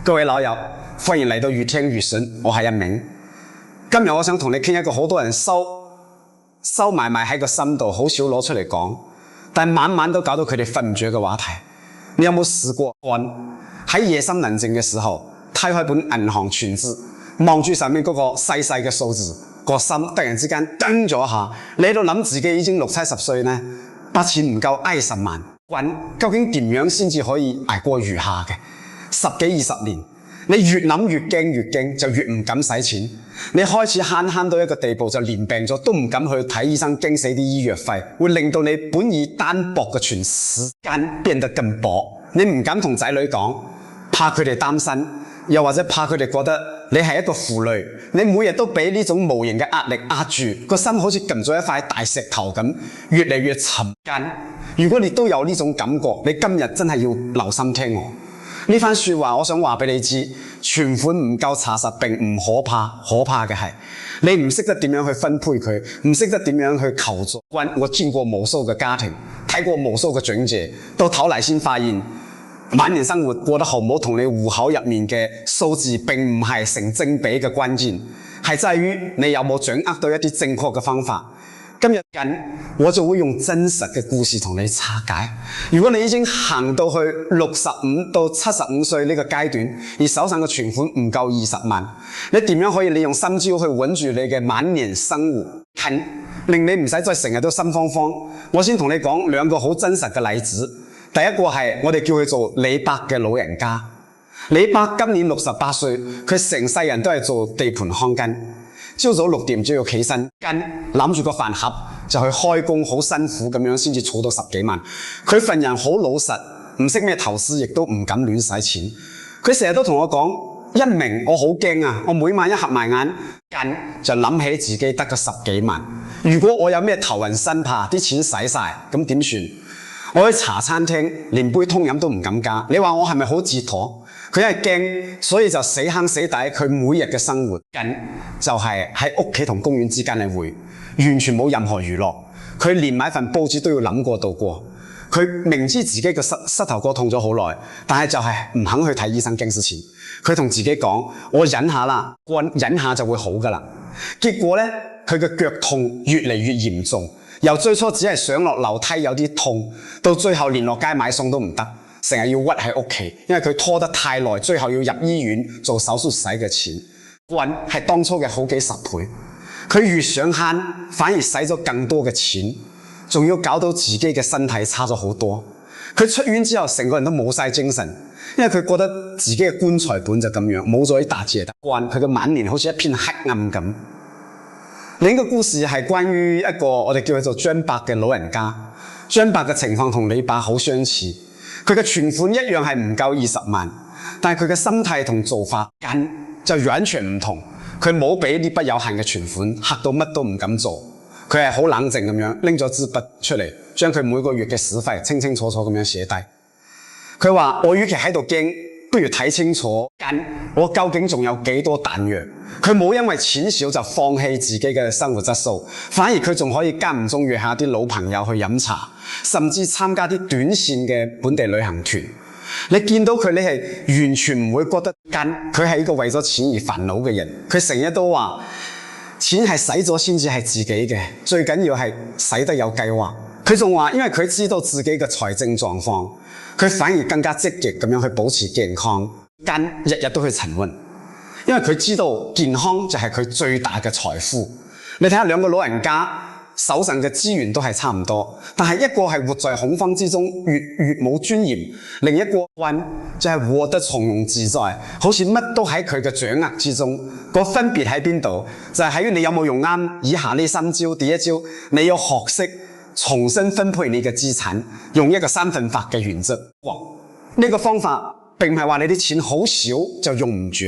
各位老友，歡迎嚟到越聽越順，我係阿明。今日我想同你傾一個好多人收埋喺個心度，好少攞出嚟講，但晚晚都搞到佢哋瞓唔著嘅話題。你有冇試過喺夜深人靜嘅時候，睇開本銀行存摺，望住上面嗰個細細嘅數字，個心突然之間叮咗下，你喺度諗自己已經60-70歲呢，筆錢唔夠20萬，究竟點樣先至可以捱過餘下嘅10幾20年？你越諗越驚，就越唔敢使錢。你開始慳到一個地步，就連病咗都唔敢去睇醫生，驚死啲醫藥費，會令到你本已單薄嘅存時間變得更薄。你唔敢同仔女講，怕佢哋擔心，又或者怕佢哋覺得你係一個負累。你每日都俾呢種無形嘅壓力壓住，個心好似撳咗一塊大石頭咁，越嚟越沉緊。如果你都有呢種感覺，你今日真係要留心聽我呢番說話。我想話俾你知，存款唔夠查實並唔可怕，可怕嘅係你唔識得點樣去分配佢，唔識得點樣去求助。我見過無數嘅家庭，睇過無數嘅長者，到頭嚟先發現晚年生活過得好唔好，同你戶口入面嘅數字並唔係成正比嘅關鍵，係在於你有冇掌握到一啲正確嘅方法。今日我就會用真實嘅故事同你拆解。如果你已經行到去65到75歲呢個階段，而手上嘅存款唔夠20萬，你點樣可以利用新招去穩住你嘅晚年生活，令你唔使再成日都心慌慌？我先同你講兩個好真實嘅例子。第一個係我哋叫佢做李伯嘅老人家。李伯今年68歲，佢成世人都係做地盤看更。朝早6點就要起身，攬住個飯盒就去開工，好辛苦咁樣先至儲到10幾萬。佢份人好老實，唔識咩投資，亦都唔敢亂使錢。佢成日都同我講，一鳴我好驚啊！我每晚一合埋眼，就諗起自己得個10幾萬。如果我有咩頭暈身怕，啲錢使晒，咁點算？我去茶餐廳連杯通飲都唔敢加。你話我係咪好自妥？佢係驚，所以就死慳死抵。佢每日嘅生活就係喺屋企同公園之間嚟回，完全冇任何娛樂。佢連買份報紙都要諗過度過。佢明知自己嘅膝頭哥痛咗好耐，但係就係唔肯去睇醫生，驚死錢。佢同自己講：我忍下啦，忍下就會好噶啦。結果呢，佢嘅腳痛越嚟越嚴重，由最初只係上落樓梯有啲痛，到最後連落街買餸都唔得。成日要屈喺屋企，因為佢拖得太耐，最後要入醫院做手術使嘅錢，係當初嘅好幾十倍。佢越想慳，反而使咗更多嘅錢，仲要搞到自己嘅身體差咗好多。佢出院之後，成個人都冇晒精神，因為佢覺得自己嘅棺材本就咁樣，冇咗一笪嘢得。佢嘅晚年好似一片黑暗咁。另一個故事係關於一個我哋叫佢做張伯嘅老人家。張伯嘅情況同李伯好相似。佢嘅存款一樣係唔夠20萬，但係佢嘅心態同做法就完全唔同。佢冇俾呢筆有限嘅存款嚇到乜都唔敢做，佢係好冷靜咁樣拎咗支筆出嚟，將佢每個月嘅使費清清楚楚咁樣寫低。佢話：我與其喺度驚，不如睇清楚我究竟仲有幾多彈藥。佢冇因為錢少就放棄自己嘅生活質素，反而佢仲可以間唔中約下啲老朋友去飲茶，甚至參加啲短線嘅本地旅行團。你見到佢，你係完全唔會覺得佢係一個為咗錢而煩惱嘅人。佢成日都話，錢係使咗先至係自己嘅，最緊要係使得有計劃。佢仲話，因為佢知道自己嘅財政狀況，佢反而更加積極咁樣去保持健康，日日都去晨運。因為佢知道健康就係佢最大嘅財富。你睇下兩個老人家手上嘅資源都係差唔多，但係一個係活在恐慌之中，越冇尊嚴；另一個就係活得從容自在，好似乜都喺佢嘅掌握之中。個分別喺邊度？就係喺於你有冇用啱以下呢3招。第一招，你要學識重新分配你嘅資產，用一個3分法嘅原則。呢個方法並唔係話你啲錢好少就用唔住，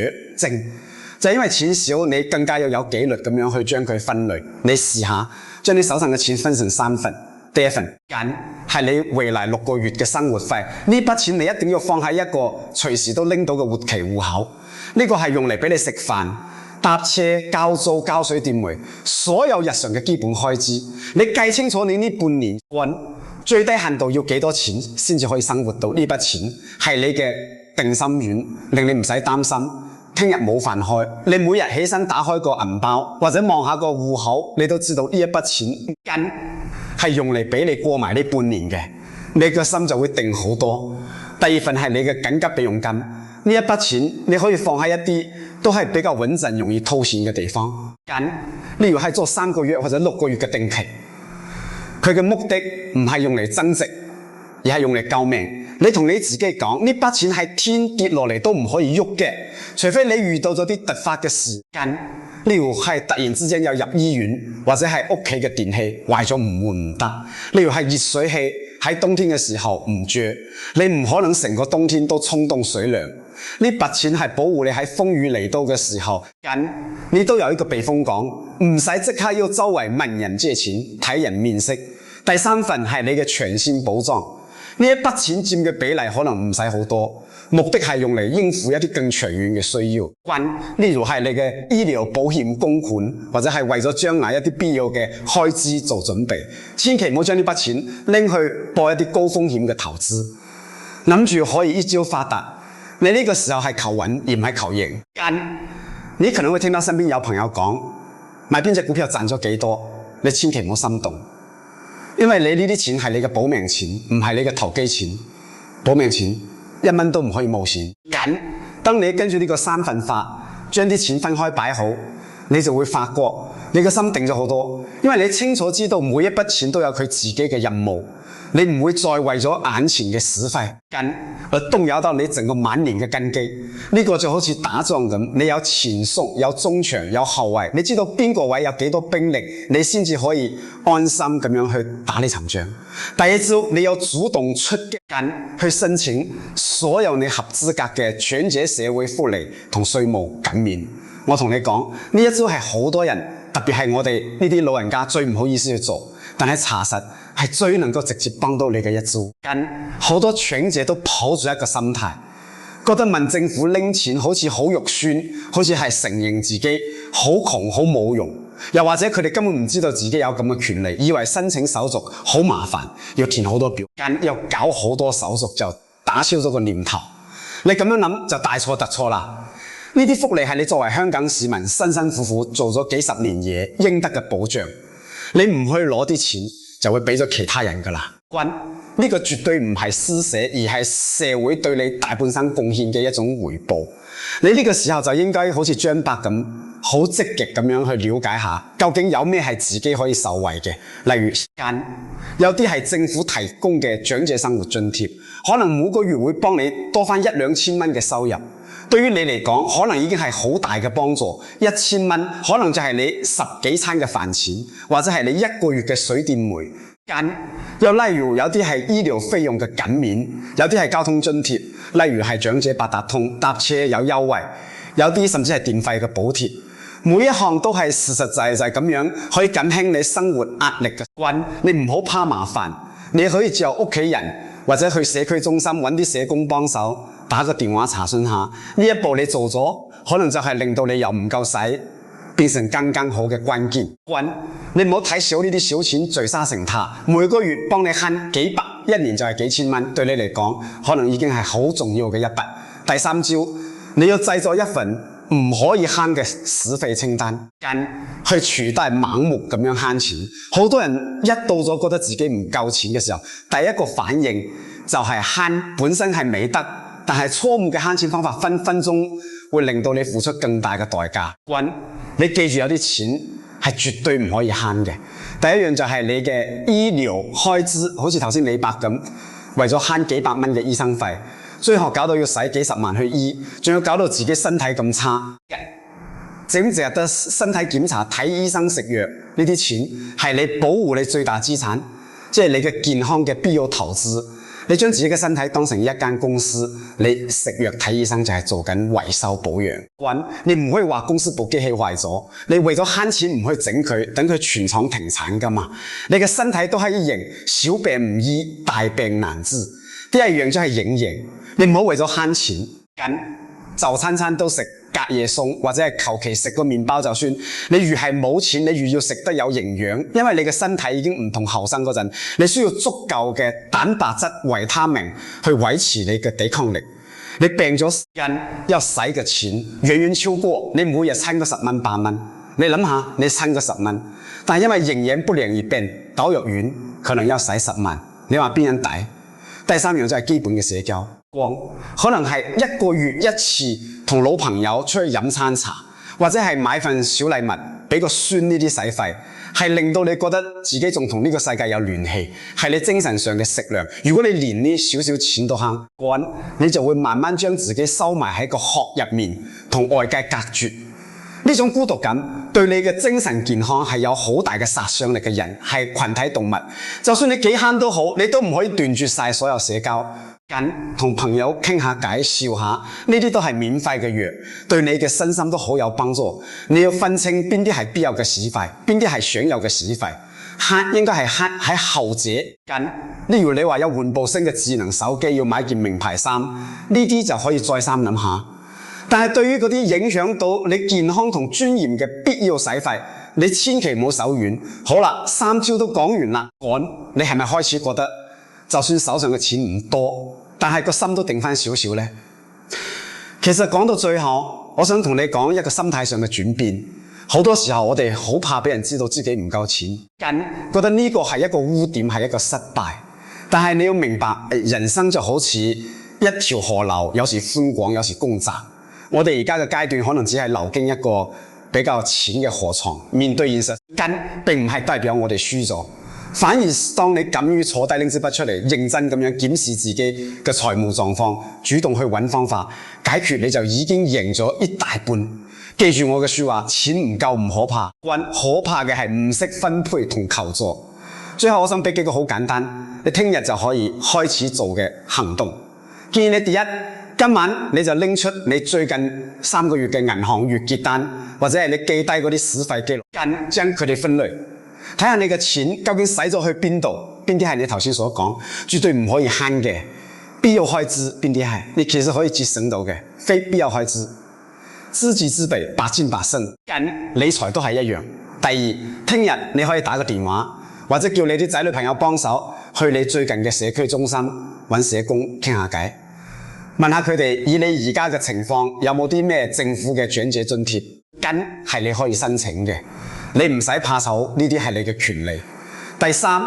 就係因為錢少，你更加要有紀律咁樣去將佢分類。你試下將你手上嘅錢分成3份，第一份係你未來6個月嘅生活費，呢筆錢你一定要放喺一個隨時都拎到嘅活期戶口。呢個係用嚟俾你食飯、搭車、交租、交水電煤，所有日常嘅基本開支。你計清楚你呢半年最低限度要幾多錢先至可以生活到？呢筆錢係你嘅定心丸，令你唔使擔心聽日冇飯開。你每日起身打開個銀包或者望下個戶口，你都知道呢一筆錢緊係用嚟俾你過埋呢半年嘅，你個心就會定好多。第二份係你嘅緊急備用金，呢一筆錢你可以放喺一啲都係比較穩陣、容易套現嘅地方。例如係做3個月或者6個月嘅定期，佢嘅目的唔係用嚟增值，而係用嚟救命。你同你自己講，呢筆錢係天跌落嚟都唔可以喐嘅，除非你遇到咗啲突發嘅事件，例如係突然之間要入醫院，或者係屋企嘅電器壞咗唔換唔得，例如係熱水器喺冬天嘅時候唔著，你唔可能成個冬天都沖凍水涼。呢筆錢係保護你喺風雨嚟到嘅時候，你都有一個避風港，唔使即刻要周圍問人借錢睇人面色。第三份係你嘅長線保障，呢一筆錢佔嘅比例可能唔使好多，目的係用嚟應付一啲更長遠嘅需要。例如係你嘅醫療保險供款，或者係為咗將來一啲必要嘅開支做準備。千祈唔好將呢筆錢拎去播一啲高風險嘅投資，諗住可以一朝發達。你呢個時候係求穩而唔係求贏。你可能會聽到身邊有朋友講買邊隻股票賺咗幾多，你千祈唔好心動，因為你呢啲錢係你嘅保命錢，唔係你嘅投機錢。保命錢1蚊都唔可以冒險。當你跟住呢個3份法，將啲錢分開擺好，你就會發覺你嘅心定咗好多，因為你清楚知道每一筆錢都有佢自己嘅任務，你唔會再為咗眼前嘅使費而動搖到你整個晚年嘅根基。呢個就好似打仗咁，你有前鋒、有中場、有後衛，你知道邊個位有幾多兵力，你先至可以安心咁樣去打呢場仗。第一招，你有主動出擊去申請所有你合資格嘅長者社會福利同稅務減免。我同你講，呢一招係好多人，特別係我哋呢啲老人家最唔好意思去做，但係查實係最能夠直接幫到你嘅一招。好多長者都抱住一個心態，覺得問政府拎錢好似好肉酸，好似係承認自己好窮好冇用，又或者佢哋根本唔知道自己有咁嘅權利，以為申請手續好麻煩，要填好多表，又搞好多手續，就打消咗個念頭。你咁樣諗就大錯特錯啦！呢啲福利係你作為香港市民辛辛苦苦做咗幾十年嘢應得嘅保障，你唔去攞啲錢就會俾咗其他人噶啦。呢個絕對唔係施捨，而係社會對你大半生貢獻嘅一種回報。你呢個時候就應該好似張伯咁，好積極咁樣去了解下，究竟有咩係自己可以受惠嘅。例如有啲係政府提供嘅長者生活津貼，可能每個月會幫你多返1-2千蚊嘅收入。對於你嚟講，可能已經係好大嘅幫助。1000蚊可能就係你10幾餐嘅飯錢，或者係你1個月嘅水電煤。又例如有啲係醫療費用嘅減免，有啲係交通津貼，例如係長者八達通搭車有優惠，有啲甚至係電費嘅補貼。每一項都係實實在在咁樣可以減輕你生活壓力嘅。你唔好怕麻煩，你可以叫屋企人或者去社區中心揾啲社工幫手，打個電話查詢下。呢一步你做咗，可能就係令到你又唔夠使，變成更好嘅關鍵。你唔好睇少呢啲小錢聚沙成塔，每個月幫你慳幾百，一年就係幾千蚊，對你嚟講可能已經係好重要嘅一筆。第三招，你要製作一份唔可以慳嘅使費清單，去除低盲目咁樣慳錢。好多人一到咗覺得自己唔夠錢嘅時候，第一個反應就係慳本身係美德，但係錯誤嘅慳錢方法分分鐘會令到你付出更大嘅代價。你記住有啲錢係絕對唔可以慳嘅。第一樣就係你嘅醫療開支，好似頭先李伯咁，為咗慳幾百蚊嘅醫生費，最後搞到要使幾十萬去醫，仲要搞到自己身體咁差。整日得身體檢查、睇醫生、食藥，呢啲錢係你保護你最大資產，即係你嘅健康嘅必要投資。你將自己嘅身體當成一間公司，你食藥睇醫生就係做緊維修保養。你唔可以話公司部機器壞咗，你為咗慳錢唔去整佢，等佢全廠停產噶嘛。你嘅身體都係一樣，小病唔醫，大病難治。第二樣就係營養，你唔好為咗慳錢，就餐餐都食隔夜餸，或者係求其食個麵包就算。你越係冇錢，你越要食得有營養，因為你嘅身體已經唔同後生嗰陣，你需要足夠嘅蛋白質、維他命去維持你嘅抵抗力。你病咗時間要使嘅錢遠遠超過你每日撐嗰10蚊8蚊。你諗下，你撐嗰10蚊，但係因為營養不良而病倒入院，可能要使10萬。你話邊樣抵？第三樣就係基本嘅社交，可能係1個月1次同老朋友出去飲餐茶，或者係買份小禮物俾個孫呢啲使費，係令到你覺得自己仲同呢個世界有聯繫，係你精神上嘅食糧。如果你連呢少少錢都慳，你就會慢慢將自己收埋喺個殼入面，同外界隔絕。呢種孤獨感對你嘅精神健康係有好大嘅殺傷力嘅人，係群體動物。就算你幾慳都好，你都唔可以斷絕晒所有社交。同朋友傾下偈笑下，呢啲都係免費嘅藥，對你嘅身心都好有幫助。你要分清邊啲係必有嘅使費，邊啲係想有嘅使費。慳應該係慳喺後者。例如你話有換部新嘅智能手機，要買件名牌衫，呢啲就可以再三諗下。但係對於嗰啲影響到你健康同尊嚴嘅必要使費，你千祈唔好手軟。好啦，3招都講完啦，你係咪開始覺得就算手上嘅錢唔多，但係個心都定返少少呢？其實講到最後，我想同你講一個心態上嘅轉變。好多時候我哋好怕俾人知道自己唔夠錢，覺得呢個係一個污點，係一個失敗。但係你要明白，人生就好似一條河流，有時寬廣，有時公窄。我哋而家嘅階段可能只係流經一個比較淺嘅河床，面對現實，並唔係代表我哋輸咗。反而當你敢於坐低拎支筆出嚟，認真咁樣檢視自己嘅財務狀況，主動去揾方法解決，你就已經贏咗一大半。記住我嘅說話，錢唔夠唔可怕，可怕嘅係唔識分配同求助。最後我想俾幾個好簡單，你聽日就可以開始做嘅行動。建議你第一，今晚你就拎出你最近3個月嘅銀行月結單，或者係你記低嗰啲使費記錄，將佢哋分類，睇下你嘅錢究竟使咗去邊度，邊啲係你頭先所講絕對唔可以慳嘅必要開支，邊啲係你其實可以節省到嘅非必要開支。知己知彼，百戰百勝。理財都係一樣。第二，聽日你可以打個電話，或者叫你啲仔女朋友幫手去你最近嘅社區中心揾社工傾下偈。問下佢哋以你而家嘅情況有冇啲咩政府嘅長者津貼，係你可以申請嘅，你唔使怕醜，呢啲係你嘅權利。第三，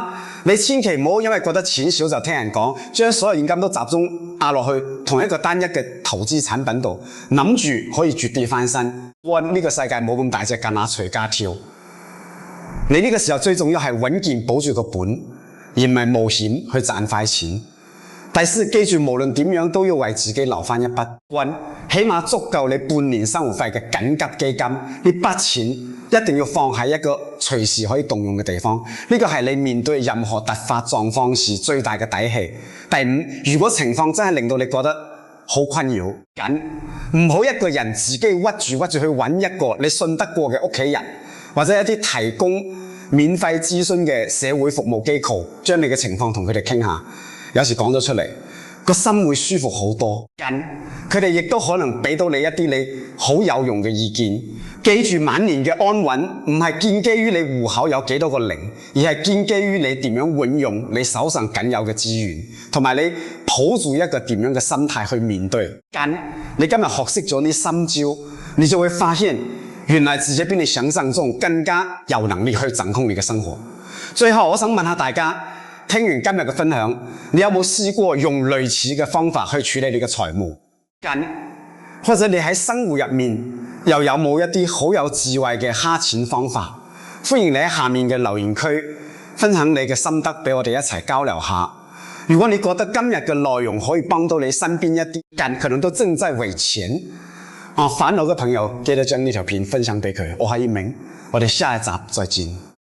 你千祈唔好因為覺得錢少就聽人講，將所有現金都集中壓落去同一個單一嘅投資產品度，諗住可以絕地翻身。呢個世界冇咁大隻蛤乸隨街跳。你呢個時候最重要係穩健保住個本，而唔係冒險去賺快錢。第四，記住無論點樣都要為自己留返一筆，起碼足夠你半年生活費嘅緊急基金。呢筆錢一定要放喺一個隨時可以動用嘅地方，呢個係你面對任何突發狀況時最大嘅底氣。第五，如果情況真係令到你覺得好困擾，唔好一個人自己屈住去揾一個你信得過嘅屋企人，或者一啲提供免費諮詢嘅社會服務機構，將你嘅情況同佢哋傾下。有時講咗出嚟，個心會舒服好多。佢哋亦都可能俾到你一啲你好有用嘅意見。記住，晚年嘅安穩唔係建基於你戶口有幾多個零，而係建基於你點樣運用你手上僅有嘅資源，同埋你抱住一個點樣嘅心態去面對。你今日學識咗呢3招，你就會發現原來自己比你想象中更加有能力去掌控你嘅生活。最後我想問下大家，聽完今日嘅分享，你有冇試過用類似嘅方法去處理你嘅財務？或者你喺生活入面又有冇一啲好有智慧嘅蝦錢方法？歡迎你喺下面嘅留言區分享你嘅心得，俾我哋一齊交流下。如果你覺得今日嘅內容可以幫到你身邊一啲人可能都正在為錢煩惱嘅朋友，記得將呢條片分享俾佢。我係一鳴，我哋下一集再見。